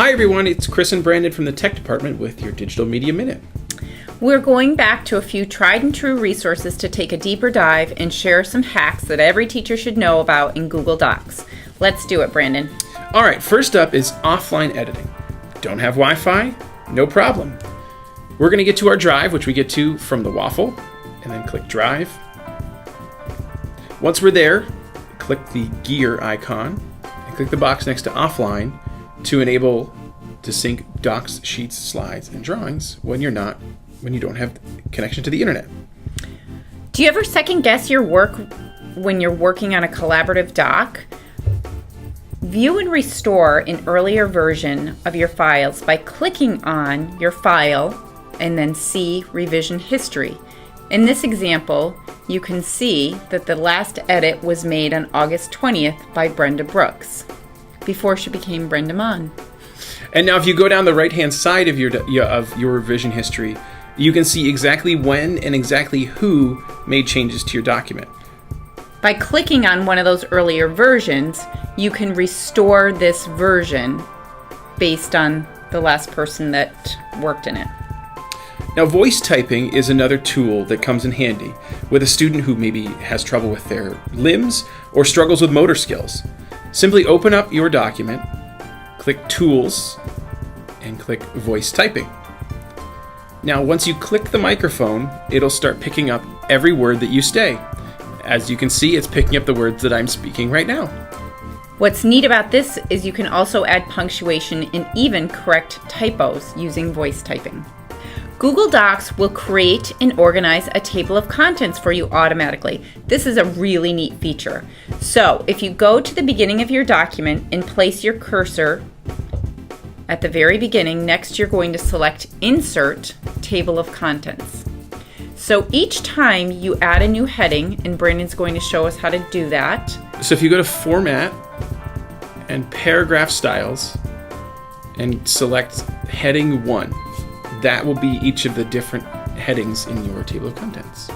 Hi everyone, it's Chris and Brandon from the Tech Department with your Digital Media Minute. We're going back to a few tried and true resources to take a deeper dive and share some hacks that every teacher should know about in Google Docs. Let's do it, Brandon. All right, first up is offline editing. Don't have Wi-Fi? No problem. We're going to get to our drive, which we get to from the waffle, and then click Drive. Once we're there, click the gear icon and click the box next to Offline to enable to sync docs, sheets, slides, and drawings when you don't have connection to the internet. Do you ever second guess your work when you're working on a collaborative doc? View and restore an earlier version of your files by clicking on your file and then see revision history. In this example, you can see that the last edit was made on August 20th by Brenda Brooks, before she became Brenda Mon. And now if you go down the right-hand side of your revision history, you can see exactly when and exactly who made changes to your document. By clicking on one of those earlier versions, you can restore this version based on the last person that worked in it. Now, voice typing is another tool that comes in handy with a student who maybe has trouble with their limbs or struggles with motor skills. Simply open up your document, click Tools, and click Voice Typing. Now, once you click the microphone, it'll start picking up every word that you say. As you can see, it's picking up the words that I'm speaking right now. What's neat about this is you can also add punctuation and even correct typos using voice typing. Google Docs will create and organize a table of contents for you automatically. This is a really neat feature. So if you go to the beginning of your document and place your cursor at the very beginning, next you're going to select Insert Table of Contents. So each time you add a new heading, and Brandon's going to show us how to do that. So if you go to Format and Paragraph Styles and select Heading 1, that will be each of the different headings in your table of contents.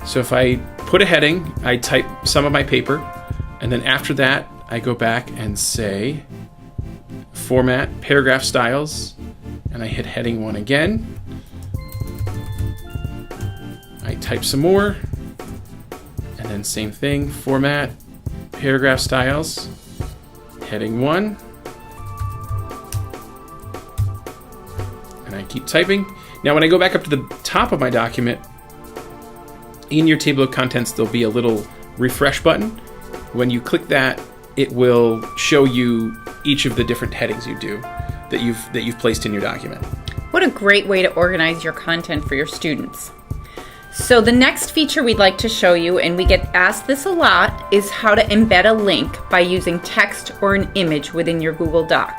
So if I put a heading, I type some of my paper, and then after that, I go back and say Format, Paragraph Styles, and I hit Heading 1 again. I type some more, and then same thing, Format, Paragraph Styles, Heading 1. I keep typing. Now when I go back up to the top of my document, in your table of contents there'll be a little refresh button. When you click that, it will show you each of the different headings you do that you've placed in your document. What a great way to organize your content for your students. So the next feature we'd like to show you, and we get asked this a lot, is how to embed a link by using text or an image within your Google Doc.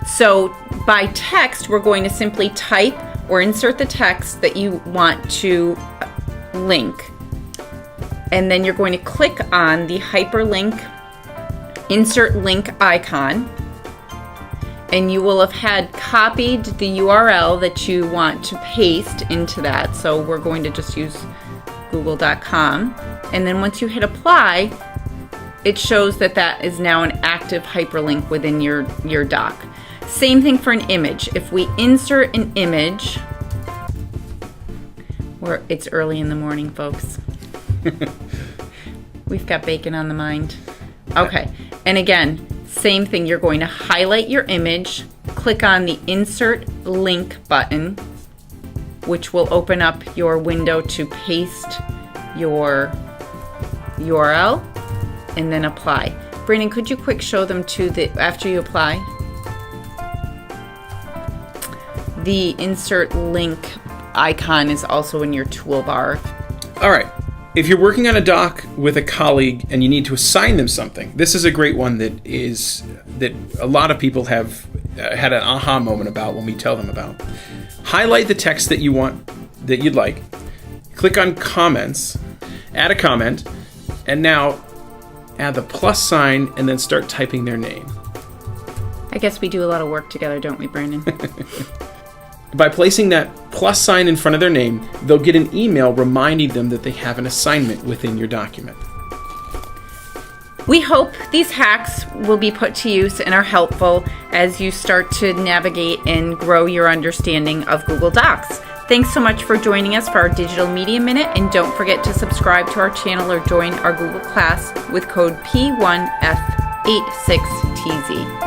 So by text, we're going to simply type or insert the text that you want to link. And then you're going to click on the hyperlink, insert link icon. And you will have had copied the URL that you want to paste into that. So we're going to just use google.com. And then once you hit apply, it shows that that is now an active hyperlink within your doc. Same thing for an image. If we insert an image, it's early in the morning, folks. We've got bacon on the mind. Okay, and again, same thing. You're going to highlight your image, click on the Insert Link button, which will open up your window to paste your URL, and then apply. Brandon, could you quick show them after you apply? The insert link icon is also in your toolbar. All right. If you're working on a doc with a colleague and you need to assign them something, this is a great one that a lot of people have had an aha moment about when we tell them about. Highlight the text that you'd like. Click on Comments, add a comment, and now add the plus sign and then start typing their name. I guess we do a lot of work together, don't we, Brandon? By placing that plus sign in front of their name, they'll get an email reminding them that they have an assignment within your document. We hope these hacks will be put to use and are helpful. as you start to navigate and grow your understanding of Google Docs. Thanks so much for joining us for our Digital Media Minute, and don't forget to subscribe to our channel or join our Google class with code P1F86TZ.